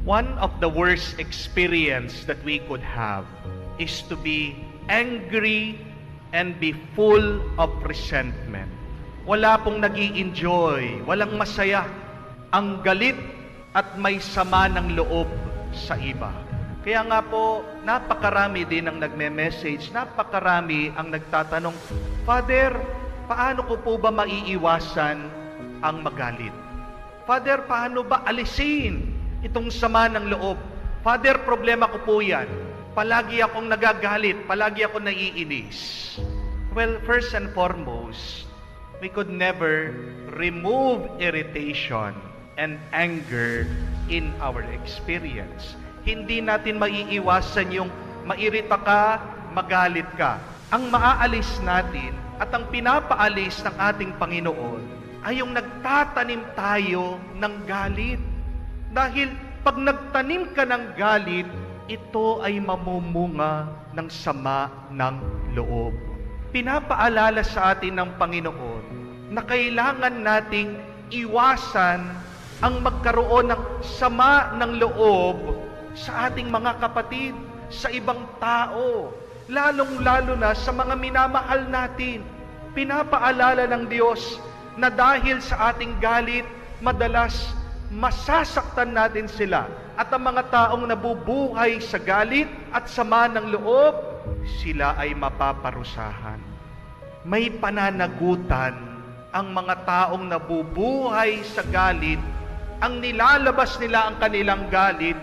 One of the worst experience that we could have is to be angry and be full of resentment. Wala pong nag-i-enjoy, walang masaya. Ang galit at may sama ng loob sa iba. Kaya nga po, napakarami din ang nagme-message, napakarami ang nagtatanong, Father, paano ko po ba maiiwasan ang magalit? Father, paano ba alisin itong sama ng loob? Father, problema ko po yan. Palagi akong nagagalit, palagi akong naiinis. Well, first and foremost, we could never remove irritation and anger in our experience. Hindi natin maiiwasan yung mairita ka, magalit ka. Ang maaalis natin at ang pinapaalis ng ating Panginoon ay yung nagtatanim tayo ng galit. Dahil pag nagtanim ka ng galit, ito ay mamumunga ng sama ng loob. Pinapaalala sa atin ng Panginoon na kailangan nating iwasan ang magkaroon ng sama ng loob sa ating mga kapatid, sa ibang tao, lalong-lalo na sa mga minamahal natin. Pinapaalala ng Diyos na dahil sa ating galit, madalas masasaktan natin sila. At ang mga taong nabubuhay sa galit at sama ng loob, sila ay mapaparusahan. May pananagutan ang mga taong nabubuhay sa galit, ang nilalabas nila ang kanilang galit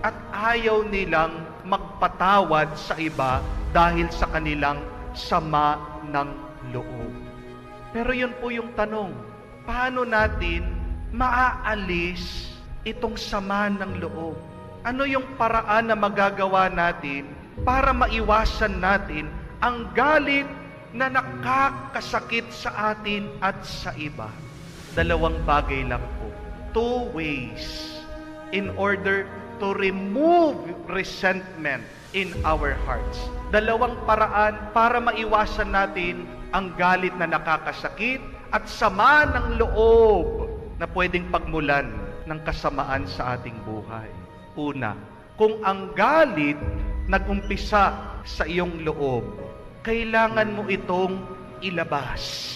at ayaw nilang magpatawad sa iba dahil sa kanilang sama ng loob. Pero yun po yung tanong, paano natin maaalis itong sama ng loob? Ano yung paraan na magagawa natin para maiwasan natin ang galit na nakakasakit sa atin at sa iba? Dalawang bagay lang po. 2 ways in order to remove resentment in our hearts. Dalawang paraan para maiwasan natin ang galit na nakakasakit at sama ng loob na pwedeng pagmulan ng kasamaan sa ating buhay. Una, kung ang galit nag-umpisa sa iyong loob, kailangan mo itong ilabas.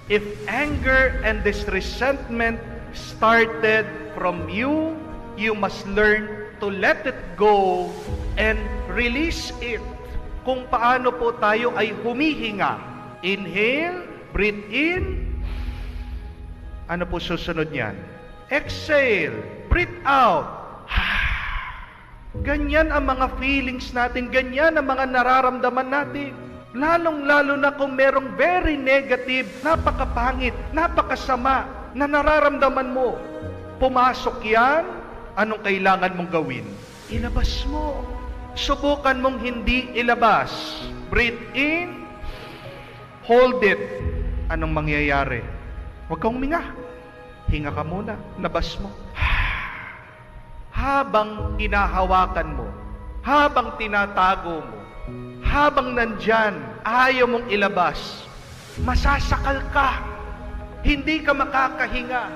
If anger and this resentment started from you, you must learn to let it go and release it. Kung paano po tayo ay humihinga. Inhale, breathe in. Ano po susunod niyan? Exhale, breathe out. Ganyan ang mga feelings natin, ganyan ang mga nararamdaman natin. Lalong-lalo na kung merong very negative, napakapangit, napakasama na nararamdaman mo. Pumasok yan, anong kailangan mong gawin? Ilabas mo. Subukan mong hindi ilabas. Breathe in, hold it. Anong mangyayari? Huwag kang huminga. Hinga ka muna, labas mo. Habang hinahawakan mo, habang tinatago mo, habang nandyan, ayaw mong ilabas, masasakal ka. Hindi ka makakahinga.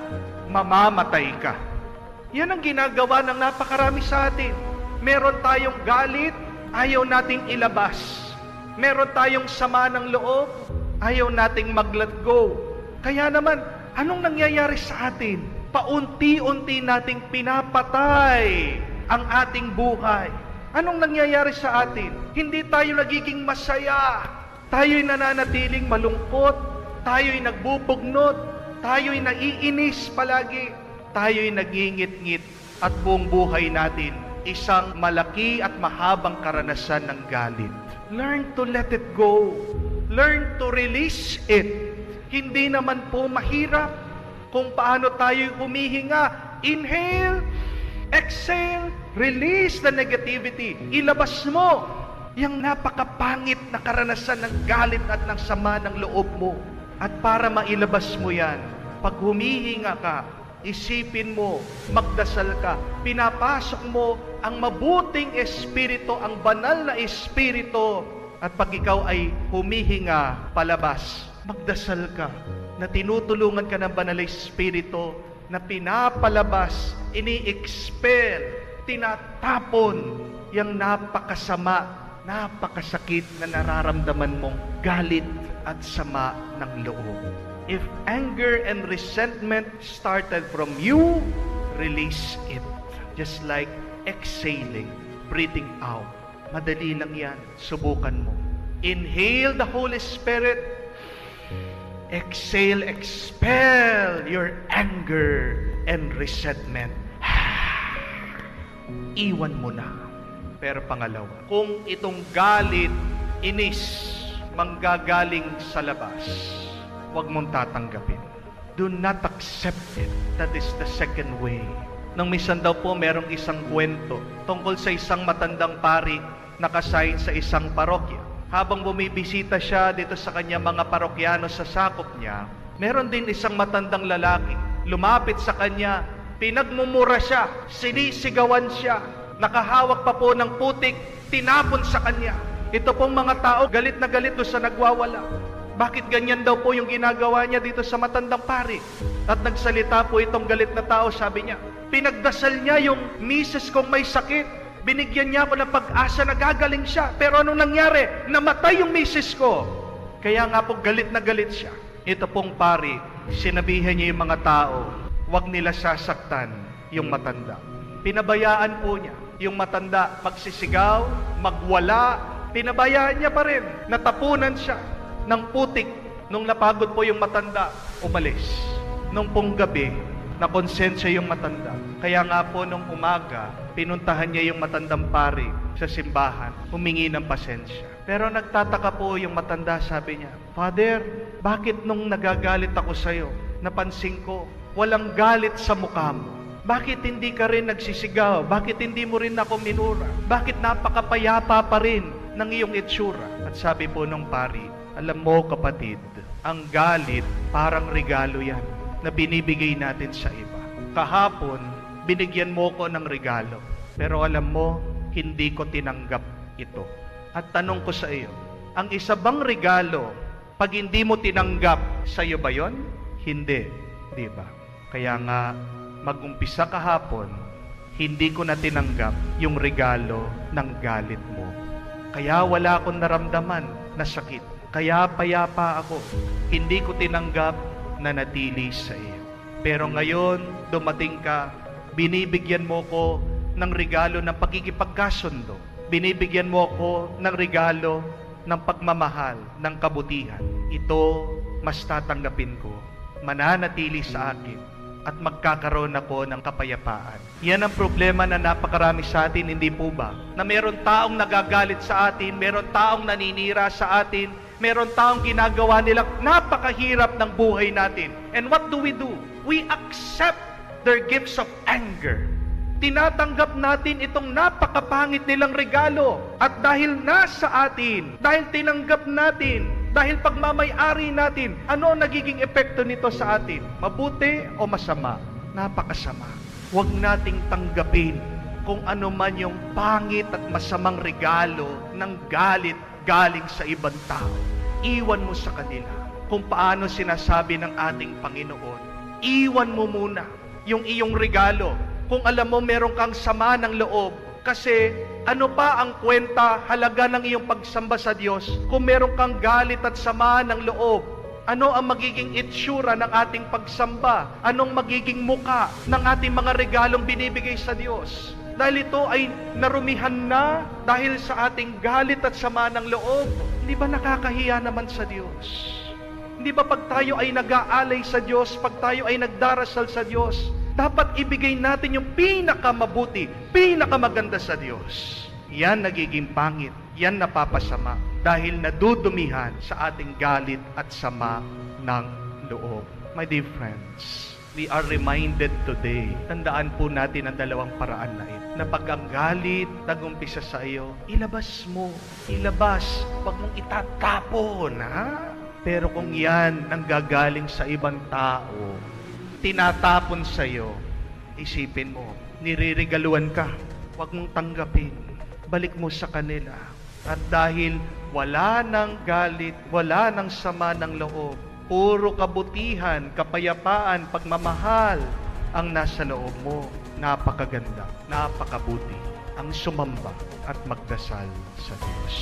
Mamamatay ka. Yan ang ginagawa ng napakarami sa atin. Meron tayong galit, ayaw nating ilabas. Meron tayong sama ng loob, ayaw nating mag-let go. Kaya naman, anong nangyayari sa atin? Paunti-unti nating pinapatay ang ating buhay. Anong nangyayari sa atin? Hindi tayo nagiging masaya. Tayo'y nananatiling malungkot. Tayo'y nagbubugnot. Tayo'y naiinis palagi. Tayo'y nagingit-ngit at buong buhay natin isang malaki at mahabang karanasan ng galit. Learn to let it go. Learn to release it. Hindi naman po mahirap kung paano tayo'y humihinga. Inhale, exhale, release the negativity. Ilabas mo yung napakapangit na karanasan ng galit at ng sama ng loob mo. At para mailabas mo yan, pag humihinga ka, isipin mo, magdasal ka, pinapasok mo ang mabuting espiritu, ang banal na espiritu. At pag ikaw ay humihinga palabas, magdasal ka na tinutulungan ka ng banal na espiritu na pinapalabas, ini-expel, tinatapon yung napakasama, napakasakit na nararamdaman mong galit at sama ng loob. If anger and resentment started from you, release it. Just like exhaling, breathing out. Madali lang yan. Subukan mo. Inhale the Holy Spirit. Exhale, expel your anger and resentment. Iwan mo na. Pero pangalawa, kung itong galit, inis, manggagaling sa labas, huwag mong tatanggapin. Do not accept it. That is the second way. Nung minsan daw po, merong isang kwento tungkol sa isang matandang pari na kasayin sa isang parokya. Habang bumibisita siya dito sa kanya mga parokyano sa sakop niya, meron din isang matandang lalaki. Lumapit sa kanya, pinagmumura siya, sinisigawan siya, nakahawak pa po ng putik, tinapon sa kanya. Ito pong mga tao, galit na galit doon sa nagwawala. Bakit ganyan daw po yung ginagawa niya dito sa matandang pari? At nagsalita po itong galit na tao, sabi niya, pinagdasal niya yung misis kong may sakit. Binigyan niya ako ng pag-asa na gagaling siya. Pero anong nangyari? Namatay yung misis ko. Kaya nga po galit na galit siya. Ito pong pari, sinabihan niya yung mga tao, huwag nila sasaktan yung matanda. Pinabayaan po niya yung matanda, magsisigaw, magwala, pinabayaan niya pa rin. Natapunan siya ng putik. Nung napagod po yung matanda, umalis. Nung pong gabi, nakonsensya yung matanda. Kaya nga po nung umaga, pinuntahan niya yung matandang pari sa simbahan, humingi ng pasensya. Pero nagtataka po yung matanda, sabi niya, Father, bakit nung nagagalit ako sa'yo, napansin ko, walang galit sa mukha mo? Bakit hindi ka rin nagsisigaw? Bakit hindi mo rin ako minura? Bakit napakapayapa pa rin ng iyong itsura? At sabi po nung pari, alam mo kapatid, ang galit parang regalo yan na binibigay natin sa iba. Kahapon, binigyan mo ko ng regalo. Pero alam mo, hindi ko tinanggap ito. At tanong ko sa iyo, ang isa bang regalo, pag hindi mo tinanggap, sa iyo ba yon? Hindi. Di ba? Kaya nga, mag-umpisa kahapon, hindi ko na tinanggap yung regalo ng galit mo. Kaya wala akong naramdaman na sakit. Kaya payapa ako. Hindi ko tinanggap na natili sa iyo. Pero ngayon, dumating ka, binibigyan mo ko ng regalo ng pagkikipagkasundo. Binibigyan mo ko ng regalo ng pagmamahal, ng kabutihan. Ito, mas tatanggapin ko. Mananatili sa akin at magkakaroon ako ng kapayapaan. Yan ang problema na napakarami sa atin, hindi po ba? Na meron taong nagagalit sa atin, meron taong naninira sa atin, meron taong ginagawa nilang napakahirap ng buhay natin. And what do? We accept their gifts of anger. Tinatanggap natin itong napakapangit nilang regalo. At dahil nasa atin, dahil tinanggap natin, dahil pagmamay-ari natin, ano ang nagiging epekto nito sa atin? Mabuti o masama? Napakasama. Huwag nating tanggapin kung ano man yung pangit at masamang regalo ng galit galing sa ibang tao. Iwan mo sa kanila kung paano sinasabi ng ating Panginoon. Iwan mo muna yung iyong regalo. Kung alam mo meron kang sama ng loob, kasi ano pa ang kwenta, halaga ng iyong pagsamba sa Diyos kung meron kang galit at sama ng loob? Ano ang magiging itsura ng ating pagsamba? Anong magiging muka ng ating mga regalong binibigay sa Diyos? Dahil ito ay narumihan na dahil sa ating galit at sama ng loob. Hindi ba nakakahiya naman sa Diyos? Hindi ba pag tayo ay nag-aalay sa Diyos, pag tayo ay nagdarasal sa Diyos, dapat ibigay natin yung pinakamabuti, pinakamaganda sa Diyos. Yan nagiging pangit, yan napapasama dahil nadudumihan sa ating galit at sama ng loob. My dear friends, we are reminded today, tandaan po natin ang dalawang paraan na ito, na pag ang galit nag-umpisa sa iyo, ilabas mo, ilabas, huwag mong itatapon, ha? Pero kung yan ang gagaling sa ibang tao, tinatapon sa iyo, isipin mo, niririgaluhan ka, huwag mong tanggapin, balik mo sa kanila. At dahil wala ng galit, wala ng sama ng loob, puro kabutihan, kapayapaan, pagmamahal, ang nasa loob mo. Napakaganda, napakabuti ang sumamba at magdasal sa Diyos.